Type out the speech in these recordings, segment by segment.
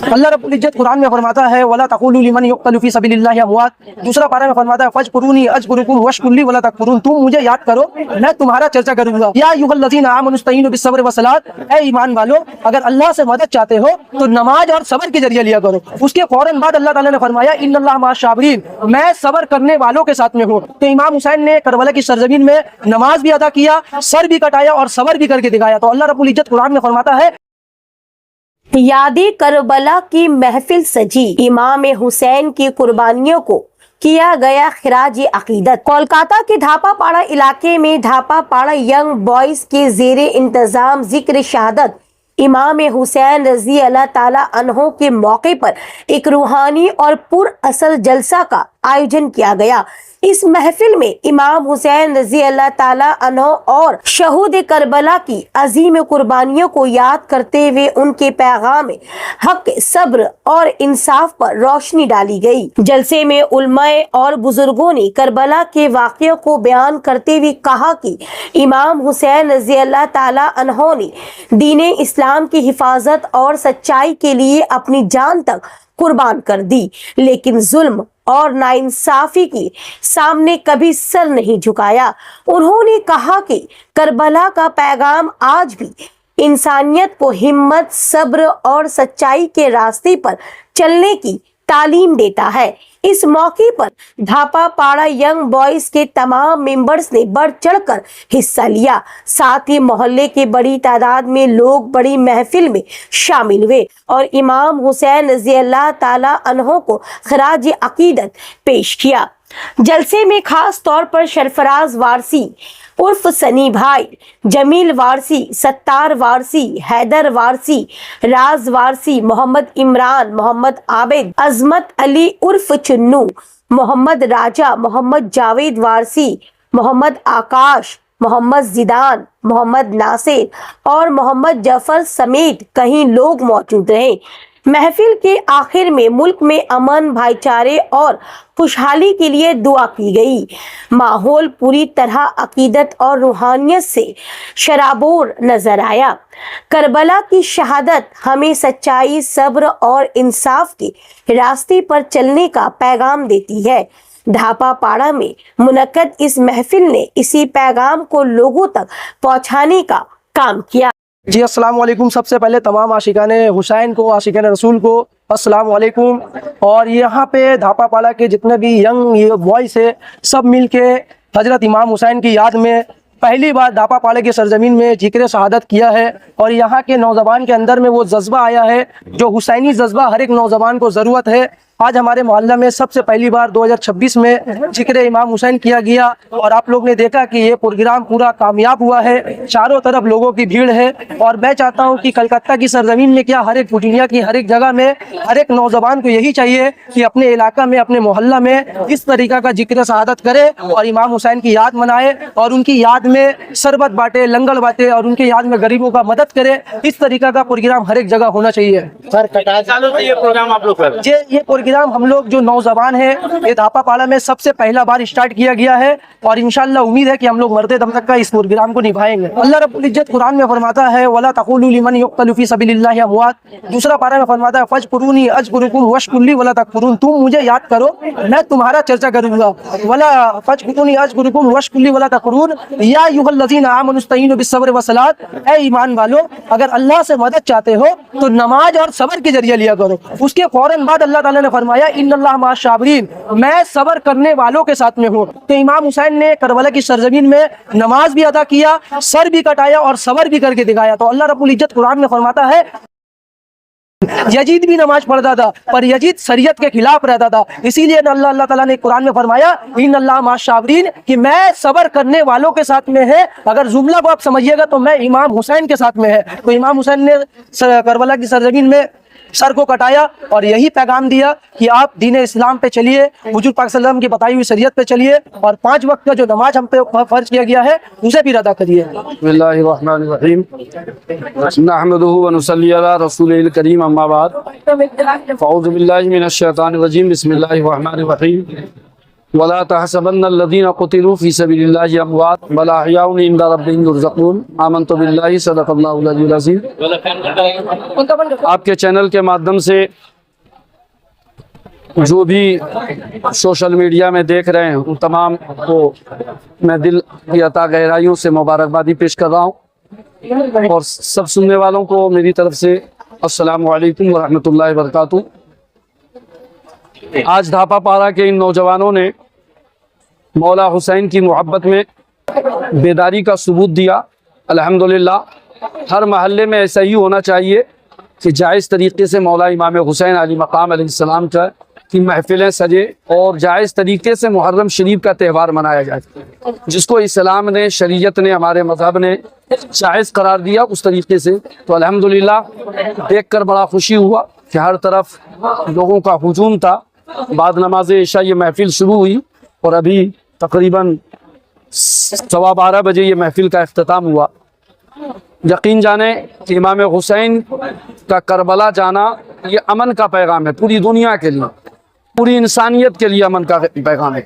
اللہ رب العزت قرآن میں فرماتا ہے وَلَا تَقُولُوا لِمَنْ يُقْتَلُ فِي سَبِيلِ اللَّهِ أَمْوَاتٌ، دوسرا پارہ میں فرماتا ہے فَاذْكُرُونِي أَذْكُرْكُمْ وَاشْكُرُوا لِي وَلَا تَكْفُرُونَ، تم مجھے یاد کرو میں تمہارا چرچا کروں گا۔ یا ایھا الذین آمنوا استعینوا بالصبر والصلاۃ، اے ایمان والو اگر اللہ سے مدد چاہتے ہو تو نماز اور صبر کے ذریعے لیا کرو۔ اس کے فوراً بعد اللہ تعالیٰ نے فرمایا ان اللہ مع الصابرین، میں صبر کرنے والوں کے ساتھ میں ہوں۔ تو امام حسین نے کربلا کی سرزمین میں نماز بھی ادا کیا، سر بھی کٹایا اور صبر بھی کر کے دکھایا۔ تو اللہ رب العزت قرآن میں فرماتا ہے یاد کربلا کی محفل سجی، امام حسین کی قربانیوں کو کیا گیا خراج عقیدت۔ کولکاتہ کے دھاپا پاڑا علاقے میں دھاپا پاڑا ینگ بوائز کے زیر انتظام ذکر شہادت امام حسین رضی اللہ تعالی عنہ کے موقع پر ایک روحانی اور پر اثر جلسہ کا آیوجن کیا گیا۔ اس محفل میں امام حسین رضی اللہ تعالی عنہ اور شہود کربلا کی عظیم قربانیوں کو یاد کرتے ہوئے ان کے پیغام حق، صبر اور انصاف پر روشنی ڈالی گئی۔ جلسے میں علماء اور بزرگوں نے کربلا کے واقعوں کو بیان کرتے ہوئے کہا کہ امام حسین رضی اللہ تعالی عنہ نے دین اسلام کی حفاظت اور سچائی کے لیے اپنی جان تک قربان کر دی، لیکن ظلم اور ناانصافی کے سامنے کبھی سر نہیں جھکایا۔ انہوں نے کہا کہ کربلا کا پیغام آج بھی انسانیت کو ہمت، صبر اور سچائی کے راستے پر چلنے کی تعلیم دیتا ہے۔ اس موقع پر دھاپا پاڑا ینگ بوائز کے تمام ممبرز نے بڑھ چڑھ کر حصہ لیا، ساتھ ہی محلے کے بڑی تعداد میں لوگ بڑی محفل میں شامل ہوئے اور امام حسین رضی اللہ تعالی عنہ کو خراج عقیدت پیش کیا۔ جلسے میں خاص طور پر سرفراز وارثی عرف سنی بھائی، جمیل وارثی، ستار وارثی، حیدر وارثی، راز وارثی، محمد عمران، محمد عابد، عظمت علی عرف چنو، محمد راجہ، محمد جاوید وارثی، محمد آکاش، محمد زیدان، محمد ناصر اور محمد جعفر سمیت کئی لوگ موجود رہے۔ محفل کے آخر میں ملک میں امن، بھائی چارے اور خوشحالی کے لیے دعا کی گئی۔ ماحول پوری طرح عقیدت اور روحانیت سے شرابور نظر آیا۔ کربلا کی شہادت ہمیں سچائی، صبر اور انصاف کے راستے پر چلنے کا پیغام دیتی ہے۔ دھاپا پاڑا میں منعقد اس محفل نے اسی پیغام کو لوگوں تک پہنچانے کا کام کیا۔ جی السلام علیکم۔ سب سے پہلے تمام عاشقان حسین کو، عاشقان رسول کو السلام علیکم۔ اور یہاں پہ دھاپا پاڑا کے جتنے بھی ینگ بوائز ہیں سب مل کے حضرت امام حسین کی یاد میں پہلی بار دھاپا پاڑے کی سرزمین میں ذکر شہادت کیا ہے، اور یہاں کے نوجوان کے اندر میں وہ جذبہ آیا ہے جو حسینی جذبہ ہر ایک نوجوان کو ضرورت ہے۔ آج ہمارے محلہ میں سب سے پہلی بار 2026 میں ذکر امام حسین کیا گیا، اور آپ لوگ نے دیکھا کہ یہ پروگرام پورا کامیاب ہوا ہے، چاروں طرف لوگوں کی بھیڑ ہے۔ اور میں چاہتا ہوں کہ کلکتہ کی سرزمین میں کیا ہر ایک دنیا کی ہر ایک جگہ میں ہر ایک نوجوان کو یہی چاہیے کہ اپنے علاقہ میں، اپنے محلہ میں اس طریقہ کا ذکر شہادت کرے اور امام حسین کی یاد منائے، اور ان کی یاد میں شربت بانٹے، لنگر بانٹے، اور ان کی یاد میں غریبوں کا مدد کرے۔ اس طریقہ کا پروگرام ہر ایک جگہ ہونا چاہیے۔ یہ پروگرام ہم لوگ جو نوجوان ہیں یہ دھاپا پاڑا میں سب سے پہلا بار اسٹارٹ کیا گیا ہے، اور انشاءاللہ امید ہے کہ ہم لوگ مرتے دم تک کا اس پروگرام کو نبھائیں گے۔ اللہ رب العزت قرآن میں فرماتا ہے وَلَا تَقُولُوا لِمَنْ يُقْتَلُ فِي سَبِيلِ اللَّهِ أَمْوَاتٌ، دوسرا پارہ میں فرماتا ہے فَاذْكُرُونِي أَذْكُرْكُمْ وَاشْكُرُوا لِي وَلَا تَكْفُرُونَ، تم مجھے یاد کرو میں تمہارا چرچا کروں گا۔ فَاذْكُرُونِي أَذْكُرْكُمْ وَاشْكُرُوا لِي وَلَا تَكْفُرُونَ یا ایھا الذین آمنوا استعینوا بالصبر والصلاۃ، اے ایمان والو اگر اللہ سے مدد چاہتے ہو تو نماز اور صبر کے ذریعے لیا کرو۔ اس کے فوراً بعد اللہ تعالیٰ نے فرمایا ان اللہ مع الصابرین، میں صبر کرنے والوں کے ساتھ میں ہوں۔ تو امام حسین نے کربلا کی سرزمین میں نماز بھی ادا کیا، سر بھی کٹایا اور صبر بھی کر کے دکھایا۔ تو اللہ رب العزت قرآن میں فرماتا ہے یزید بھی نماز پڑھتا تھا پر یزید شریعت کے خلاف رہتا تھا، اسی لیے اللہ تعالیٰ نے قرآن میں فرمایا ان اللہ مع الصابرین کہ میں صبر کرنے والوں کے ساتھ میں ہے۔ اگر جملہ کو آپ سمجھیے گا تو میں امام حسین کے ساتھ میں ہے۔ تو امام حسین نے کربلا کی سرزمین میں سر کو کٹایا اور یہی پیغام دیا کہ آپ دین اسلام پہ چلیے، حضور پاک صلی اللہ علیہ وسلم کی بتائی ہوئی شریعت پہ چلیے، اور 5 وقت کا جو نماز ہم پہ فرض کیا گیا ہے اسے بھی ادا کریے۔ بسم اللہ الرحمن الرحیم، نحمدہ ونصلی علی رسول الکریم، اما بعد، اعوذ باللہ من الشیطان الرجیم، بسم اللہ الرحمن الرحیم۔ ولا تحسبن الذين قتلوا في سبيل الله اموات بل احياء عند ربهم يرزقون آمنت بالله صدق الله العلی العظیم۔ آپ کے چینل کے مادھیم سے جو بھی سوشل میڈیا میں دیکھ رہے ہیں ان تمام کو میں دل کی عطا گہرائیوں سے مبارکبادی پیش کر رہا ہوں، اور سب سننے والوں کو میری طرف سے السلام علیکم ورحمۃ اللہ وبرکاتہ۔ آج دھاپا پارا کے ان نوجوانوں نے مولا حسین کی محبت میں بیداری کا ثبوت دیا۔ الحمدللہ ہر محلے میں ایسا ہی ہونا چاہیے کہ جائز طریقے سے مولا امام حسین علی مقام علیہ السلام کی محفلیں سجے اور جائز طریقے سے محرم شریف کا تہوار منایا جائے، جس کو اسلام نے، شریعت نے، ہمارے مذہب نے جائز قرار دیا اس طریقے سے۔ تو الحمدللہ دیکھ کر بڑا خوشی ہوا کہ ہر طرف لوگوں کا ہجوم تھا۔ بعد نماز عشاء یہ محفل شروع ہوئی اور ابھی تقریباً 12:15 بجے یہ محفل کا اختتام ہوا۔ یقین جانیں کہ امام حسین کا کربلا جانا یہ امن کا پیغام ہے، پوری دنیا کے لیے، پوری انسانیت کے لیے امن کا پیغام ہے۔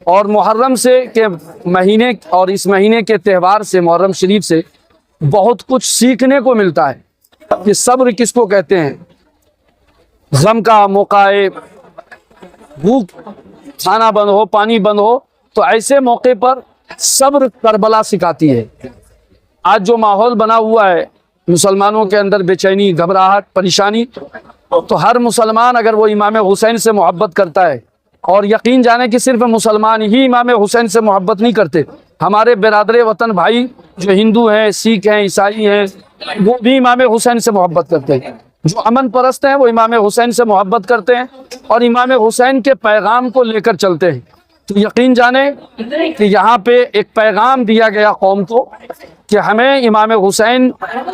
اور محرم سے کے مہینے اور اس مہینے کے تہوار سے، محرم شریف سے بہت کچھ سیکھنے کو ملتا ہے کہ صبر کس کو کہتے ہیں۔ غم کا موقع ہے، بھوک، کھانا بند ہو، پانی بند ہو، تو ایسے موقع پر صبر کربلا سکھاتی ہے۔ آج جو ماحول بنا ہوا ہے مسلمانوں کے اندر، بے چینی، گھبراہٹ، پریشانی، تو ہر مسلمان اگر وہ امام حسین سے محبت کرتا ہے، اور یقین جانے کہ صرف مسلمان ہی امام حسین سے محبت نہیں کرتے، ہمارے برادر وطن بھائی جو ہندو ہیں، سکھ ہیں، عیسائی ہیں، وہ بھی امام حسین سے محبت کرتے ہیں۔ جو امن پرست ہیں وہ امام حسین سے محبت کرتے ہیں اور امام حسین کے پیغام کو لے کر چلتے ہیں۔ تو یقین جانیں کہ یہاں پہ ایک پیغام دیا گیا قوم کو کہ ہمیں امام حسین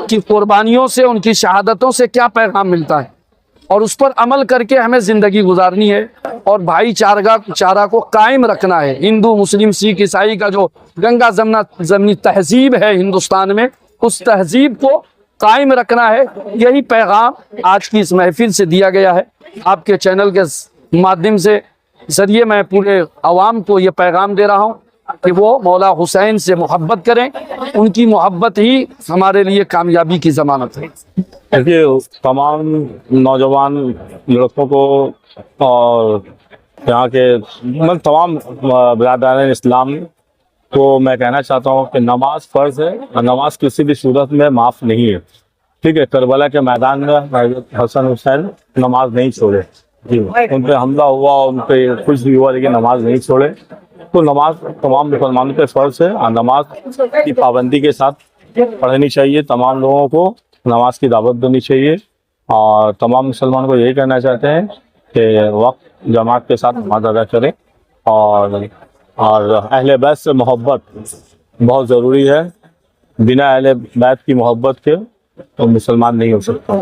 کی قربانیوں سے، ان کی شہادتوں سے کیا پیغام ملتا ہے، اور اس پر عمل کر کے ہمیں زندگی گزارنی ہے اور بھائی چارہ کو قائم رکھنا ہے۔ ہندو، مسلم، سکھ، عیسائی کا جو گنگا زمنی تہذیب ہے ہندوستان میں، اس تہذیب کو قائم رکھنا ہے۔ یہی پیغام آج کی اس محفل سے دیا گیا ہے۔ آپ کے چینل کے مادھیم سے ذریعے میں پورے عوام کو یہ پیغام دے رہا ہوں کہ وہ مولا حسین سے محبت کریں، ان کی محبت ہی ہمارے لیے کامیابی کی ضمانت ہے۔ دیکھیے، تمام نوجوان لڑکوں کو اور یہاں کے تمام برادران اسلام کو میں کہنا چاہتا ہوں کہ نماز فرض ہے اور نماز کسی بھی صورت میں معاف نہیں ہے۔ ٹھیک ہے، کربلا کے میدان میں حسن حسین نماز نہیں چھوڑے، جی ان پہ حملہ ہوا، ان پہ کچھ بھی ہوا، لیکن نماز نہیں چھوڑے۔ تو نماز تمام مسلمانوں پہ فرض ہے اور نماز کی پابندی کے ساتھ پڑھنی چاہیے۔ تمام لوگوں کو نماز کی دعوت دینی چاہیے، اور تمام مسلمانوں کو یہی کہنا چاہتے ہیں کہ وقت جماعت کے ساتھ نماز ادا کریں، اور اہل بیت سے محبت بہت ضروری ہے۔ بنا اہل بیت کی محبت کے تو مسلمان نہیں ہو سکتا۔